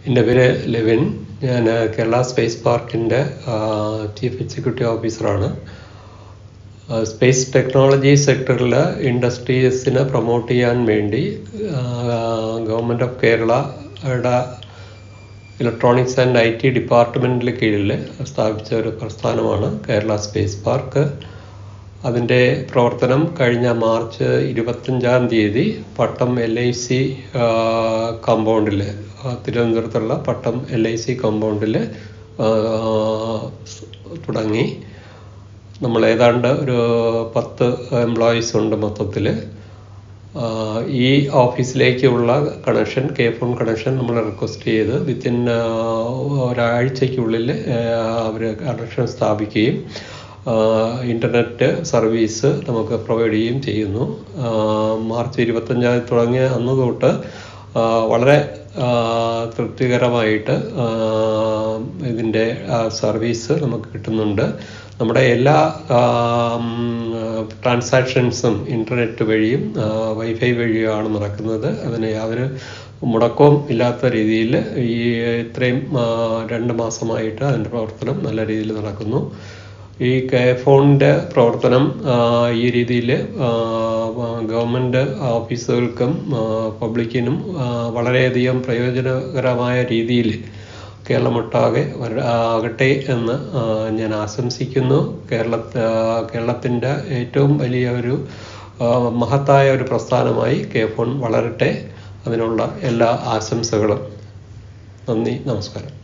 എൻ്റെ പേര് ലെവിൻ. ഞാൻ കേരള സ്പേസ് പാർക്കിൻ്റെ ചീഫ് എക്സിക്യൂട്ടീവ് ഓഫീസറാണ്. സ്പേസ് ടെക്നോളജി സെക്ടറിൽ ഇൻഡസ്ട്രീസിനെ പ്രൊമോട്ട് ചെയ്യാൻ വേണ്ടി ഗവൺമെൻറ് ഓഫ് കേരളയുടെ ഇലക്ട്രോണിക്സ് ആൻഡ് IT ഡിപ്പാർട്ട്മെൻറ്റിന് കീഴിൽ സ്ഥാപിച്ച ഒരു പ്രസ്ഥാനമാണ് കേരള സ്പേസ് പാർക്ക്. അതിൻ്റെ പ്രവർത്തനം കഴിഞ്ഞ മാർച്ച് 25 പട്ടം LIC കോമ്പൗണ്ടിൽ, തിരുവനന്തപുരത്തുള്ള പട്ടം LIC കോമ്പൗണ്ടിൽ തുടങ്ങി. നമ്മൾ ഏതാണ്ട് ഒരു 10 എംപ്ലോയീസ് ഉണ്ട് മൊത്തത്തിൽ. ഈ ഓഫീസിലേക്കുള്ള കണക്ഷൻ, K-Phone കണക്ഷൻ നമ്മൾ റിക്വസ്റ്റ് ചെയ്ത് വിത്തിൻ ഒരാഴ്ചയ്ക്കുള്ളിൽ അവർ കണക്ഷൻ സ്ഥാപിക്കുകയും ഇൻ്റർനെറ്റ് സർവീസ് നമുക്ക് പ്രൊവൈഡ് ചെയ്യുകയും ചെയ്യുന്നു. മാർച്ച് 25 തുടങ്ങിയ അന്ന് തൊട്ട് വളരെ തൃപ്തികരമായിട്ട് ഇതിൻ്റെ സർവീസ് നമുക്ക് കിട്ടുന്നുണ്ട്. നമ്മുടെ എല്ലാ ട്രാൻസാക്ഷൻസും ഇൻ്റർനെറ്റ് വഴിയും വൈഫൈ വഴിയാണ് നടക്കുന്നത്. അതിന് യാതൊരു മുടക്കവും ഇല്ലാത്ത രീതിയിൽ ഈ ഇത്രയും 2 മാസമായിട്ട് അതിൻ്റെ പ്രവർത്തനം നല്ല രീതിയിൽ നടക്കുന്നു. ഈ K-Phoneൻ്റെ പ്രവർത്തനം ഈ രീതിയിൽ ഗവൺമെൻറ് ഓഫീസുകൾക്കും പബ്ലിക്കിനും വളരെയധികം പ്രയോജനകരമായ രീതിയിൽ കേരളമൊട്ടാകെ ആകട്ടെ എന്ന് ഞാൻ ആശംസിക്കുന്നു. കേരളത്തിൻ്റെ ഏറ്റവും വലിയ ഒരു മഹത്തായ ഒരു പ്രസ്ഥാനമായി K-Phone വളരട്ടെ. അതിനുള്ള എല്ലാ ആശംസകളും. നന്ദി, നമസ്കാരം.